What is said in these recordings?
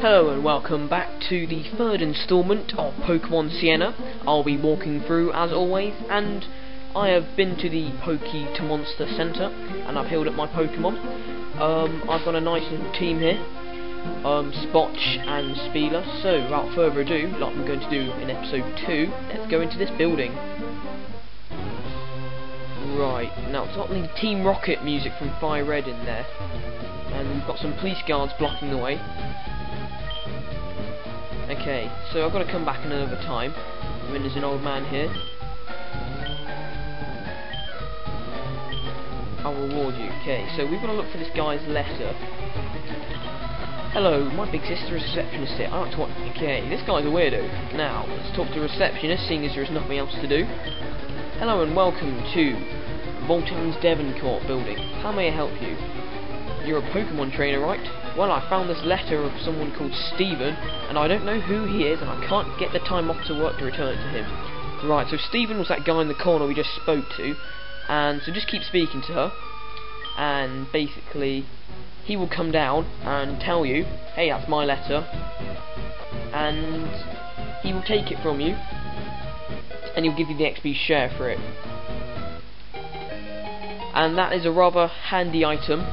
Hello and welcome back to the third installment of Pokemon Sienna. I'll be walking through as always, and I have been to the Monster Center and I've healed up my Pokemon. I've got a nice little team here, Spotch and Xanspiele. So without further ado, like I'm going to do in episode 2, let's go into this building. Right, now it's got the Team Rocket music from Fire Red in there, and we've got some police guards blocking the way. Okay, so I've got to come back another time when there's an old man here. I'll reward you. Okay, so we've got to look for this guy's letter. Hello, my big sister is a receptionist here. I like to watch. Okay, this guy's a weirdo. Now, let's talk to the receptionist, seeing as there is nothing else to do. Hello and welcome to Volton's Devoncourt building. How may I help you? You're a Pokemon trainer, right? Well, I found this letter of someone called Steven, and I don't know who he is, and I can't get the time off to work to return it to him. Right, so Steven was that guy in the corner we just spoke to, and so just keep speaking to her, and basically, he will come down and tell you, hey, that's my letter, and he will take it from you, and he'll give you the XP share for it. And that is a rather handy item.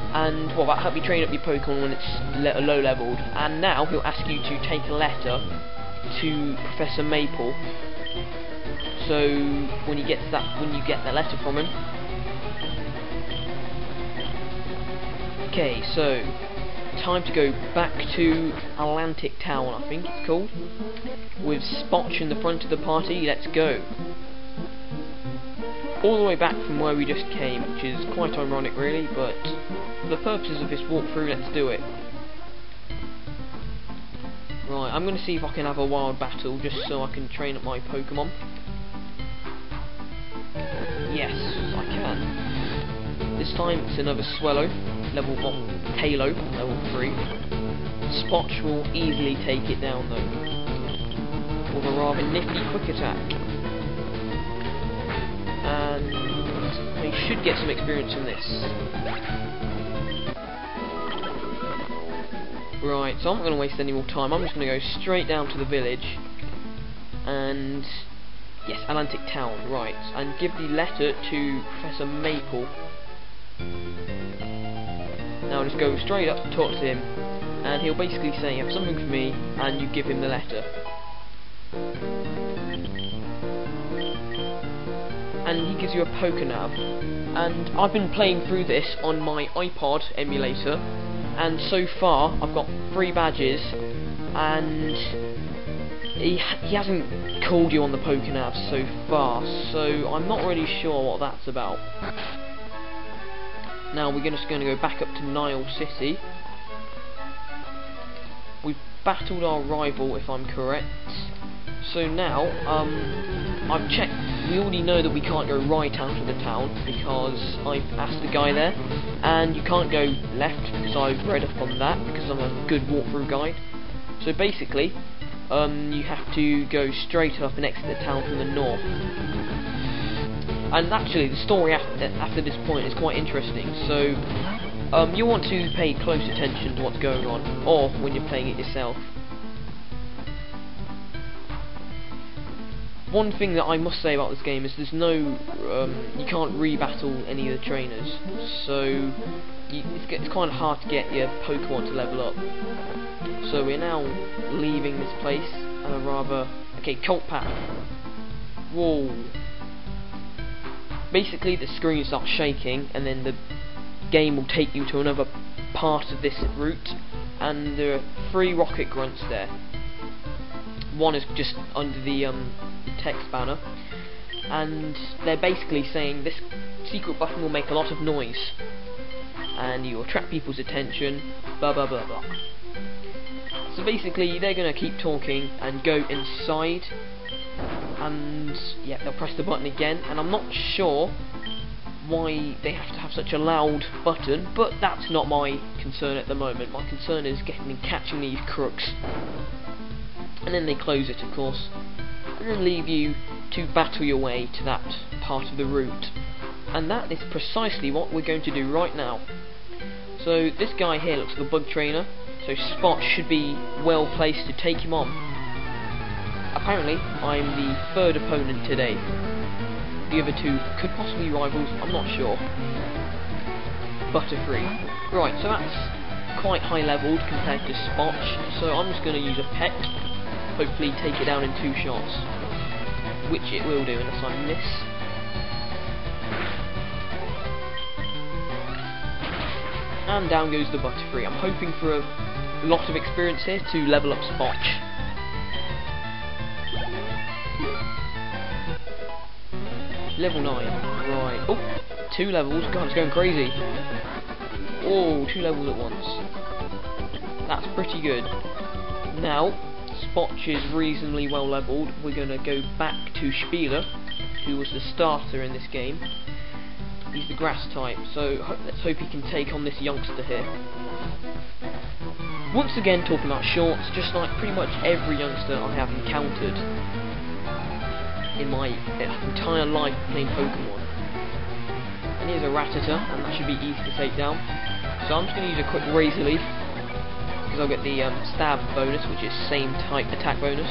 And well, that'll help you train up your Pokemon when it's low leveled. And now he'll ask you to take a letter to Professor Maple. So when you get that letter from him. Okay, so time to go back to Atlantic Town, I think it's called, with Spotch in the front of the party. Let's go. All the way back from where we just came, which is quite ironic really, but for the purposes of this walkthrough, let's do it. Right, I'm going to see if I can have a wild battle, just so I can train up my Pokemon. Yes, I can. This time it's another Swellow, level 1, Halo, level 3. Spotch will easily take it down though, with a rather nifty quick attack. And I should get some experience from this. Right, so I'm not going to waste any more time. I'm just going to go straight down to the village. And yes, Atlantic Town, right. And give the letter to Professor Maple. Now just go straight up, talk to him, and he'll basically say, you have something for me, and you give him the letter. And he gives you a Pokénav, and I've been playing through this on my iPod emulator, and so far I've got 3 badges, and he hasn't called you on the Pokénav so far, so I'm not really sure what that's about. Now we're just going to go back up to Nile City. We've battled our rival, if I'm correct. So now, I've checked, we already know that we can't go right out of the town, because I've asked the guy there, and you can't go left, because I've read up on that, because I'm a good walkthrough guide. So basically, you have to go straight up and exit the town from the north. And actually, the story after this point is quite interesting, so you want to pay close attention to what's going on, or when you're playing it yourself. One thing that I must say about this game is there's no, you can't rebattle any of the trainers, so it's kind of hard to get your Pokemon to level up. So we're now leaving this place, and a rather, okay, Colt path. Whoa. Basically the screen starts shaking, and then the game will take you to another part of this route, and there are 3 rocket grunts there. One is just under the text banner, and they're basically saying this secret button will make a lot of noise and you will attract people's attention, blah blah blah blah. So basically they're going to keep talking and go inside, and yeah, they'll press the button again, and I'm not sure why they have to have such a loud button, but that's not my concern at the moment. My concern is catching these crooks. And then they close it, of course, and then leave you to battle your way to that part of the route. And that is precisely what we're going to do right now. So this guy here looks like a bug trainer, so Spot should be well placed to take him on. Apparently, I'm the third opponent today. The other two could possibly be rivals, I'm not sure. Butterfree. Right, so that's quite high leveled compared to Spot, so I'm just going to use a peck, hopefully take it down in 2 shots, which it will do unless I miss. And down goes the Butterfree. I'm hoping for a lot of experience here to level up Spot. Level 9. Right. Oh, 2 levels. God, it's going crazy. Oh, 2 levels at once. That's pretty good. Now, Spot is reasonably well leveled. We're going to go back to Xanspiele, who was the starter in this game. He's the grass type, so let's hope he can take on this youngster here. Once again, talking about shorts, just like pretty much every youngster I have encountered in my entire life playing Pokemon. And here's a Rattata, and that should be easy to take down. So I'm just going to use a quick Razor Leaf, because I'll get the stab bonus, which is same type attack bonus.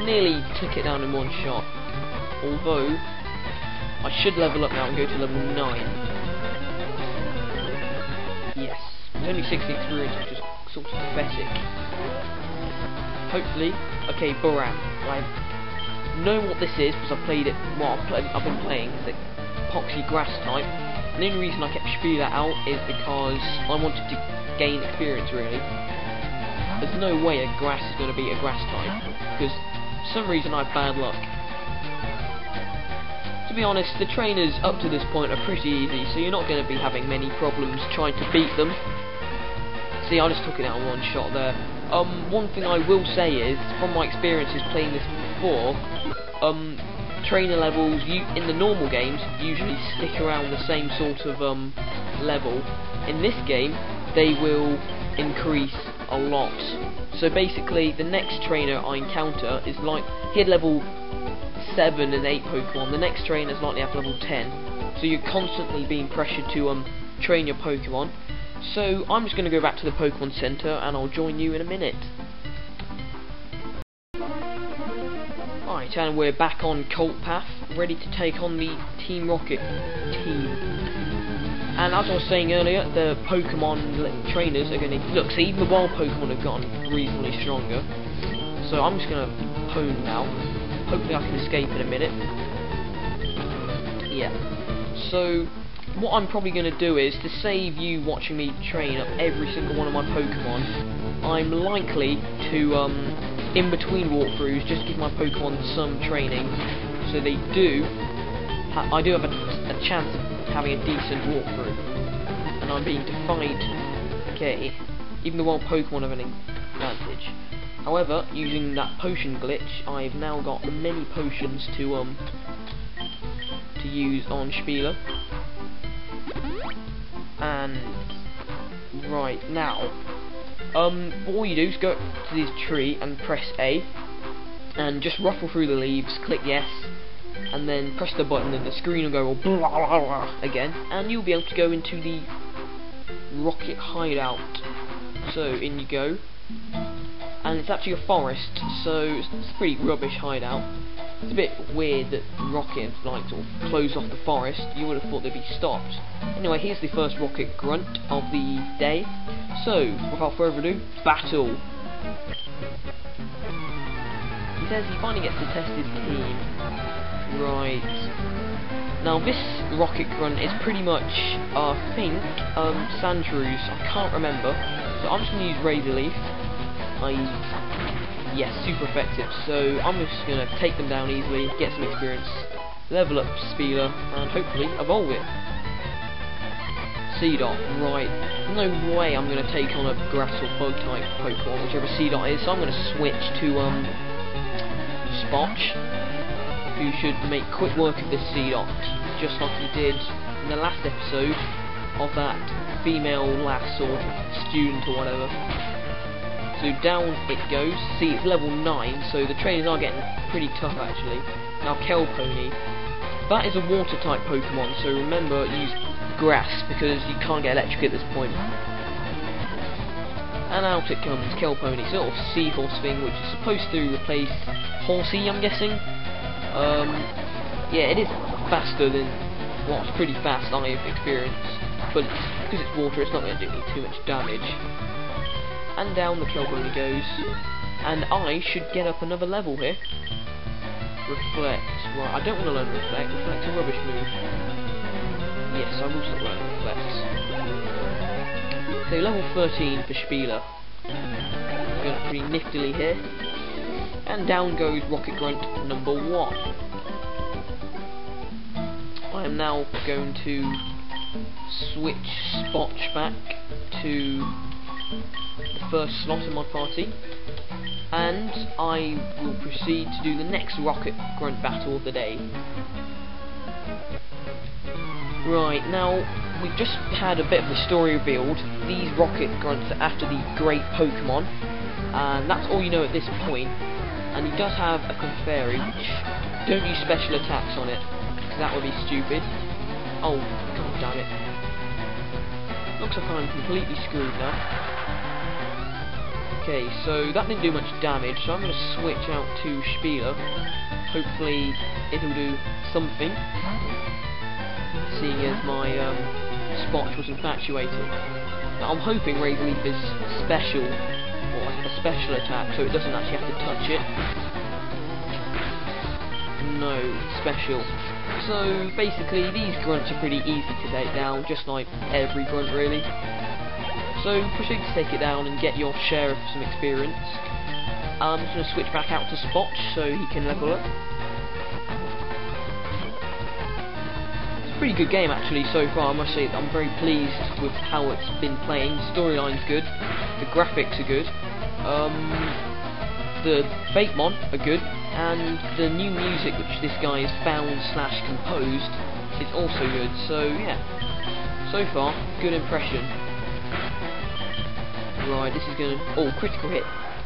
Nearly took it down in 1 shot. Although, I should level up now and go to level 9. Yes. It's only 60 experience, which is sort of pathetic. Hopefully, okay, Boram. I know what this is because I've played it, well, I've been playing, it's a Poxy Grass type. And the only reason I kept Xanspiele out is because I wanted to gain experience, really. There's no way a Grass is going to be a Grass type, because for some reason I have bad luck. To be honest, the trainers up to this point are pretty easy, so you're not going to be having many problems trying to beat them. See, I just took it out in 1 shot there. One thing I will say is, from my experiences playing this before, trainer levels in the normal games usually stick around the same sort of level. In this game, they will increase a lot. So basically, the next trainer I encounter is like, he had level 7 and 8 Pokemon, the next trainer is likely to have level 10, so you're constantly being pressured to train your Pokemon. So I'm just going to go back to the Pokemon Center and I'll join you in a minute. Alright, and we're back on Colt Path, ready to take on the Team Rocket team. And as I was saying earlier, the Pokemon trainers are going to... Look, see, even the wild Pokemon have gotten reasonably stronger. So I'm just going to hone now. Hopefully I can escape in a minute. Yeah. So, what I'm probably going to do is, to save you watching me train up every single one of my Pokemon, I'm likely to, in between walkthroughs, just give my Pokemon some training, so they do... I do have a chance of having a decent walkthrough. And I'm being defied. Okay. Even the wild Pokemon have an advantage. However, using that potion glitch, I've now got many potions to use on Xanspiele. And right now, all you do is go to this tree and press A, and just ruffle through the leaves, click yes, and then press the button, and the screen will go all blah, blah, blah, again, and you'll be able to go into the rocket hideout. So in you go. And it's actually a forest, so it's a pretty rubbish hideout. It's a bit weird that Rocket like sort of closed off the forest. You would have thought they'd be stopped. Anyway, here's the first Rocket grunt of the day. So, without further ado, battle. He says he finally gets to test his team. Right. Now this Rocket grunt is pretty much, I think, Sandshrews. I can't remember. So I'm just going to use Razor Leaf. Yes, super effective, so I'm just going to take them down easily, get some experience, level up Xanspiele, and hopefully evolve it. Seedot, right, no way I'm going to take on a grass or bug type Pokemon, whichever Seedot is, so I'm going to switch to Spot, who should make quick work of this Seedot, just like he did in the last episode of that female lass or student or whatever. So down it goes. See, it's level 9, so the trainers are getting pretty tough actually. Now Kelpony. that is a water type Pokemon, so remember, use grass, because you can't get electric at this point. And out it comes, Kelpony, sort of seahorse thing, which is supposed to replace Horsey, I'm guessing. Yeah, it is faster than what's pretty fast I've experienced, but because it's water, it's not going to do me too much damage. And down the Kelpony goes, and I should get up another level here. Reflect. Right, I don't want to learn Reflect. Reflect's a rubbish move. Yes, I will start learning Reflect. So level 13 for Xanspiele. Going up pretty niftily here. And down goes Rocket Grunt number 1. I am now going to switch Spotch back to the first slot in my party, and I will proceed to do the next Rocket Grunt battle of the day. Right, now we've just had a bit of the story revealed. These Rocket Grunts are after the great Pokemon, and that's all you know at this point. And he does have a Clefairy, which don't use special attacks on it, because that would be stupid. Oh, god damn it. Looks like I'm completely screwed now. Okay, so that didn't do much damage, so I'm going to switch out to Xanspiele. Hopefully it'll do something, seeing as my Spotch was infatuated. Now, I'm hoping Razor Leaf is special, or a special attack, so it doesn't actually have to touch it. No, special. So basically these grunts are pretty easy to take down, just like every grunt really. So proceed to take it down and get your share of some experience. I'm just going to switch back out to Spotch so he can level up. It's a pretty good game actually so far, I must say. I'm very pleased with how it's been playing. The storyline's good, the graphics are good, the Fakemon are good, and the new music which this guy has found / composed is also good. So yeah, so far, good impression. Right, this is going to... oh, critical hit,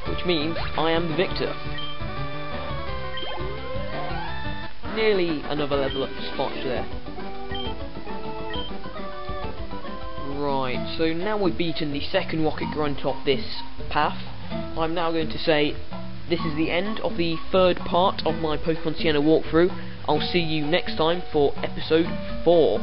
which means I am the victor. Nearly another level up for Spotch there. Right, so now we've beaten the second Rocket Grunt off this path. I'm now going to say this is the end of the third part of my Pokemon Sienna walkthrough. I'll see you next time for episode 4.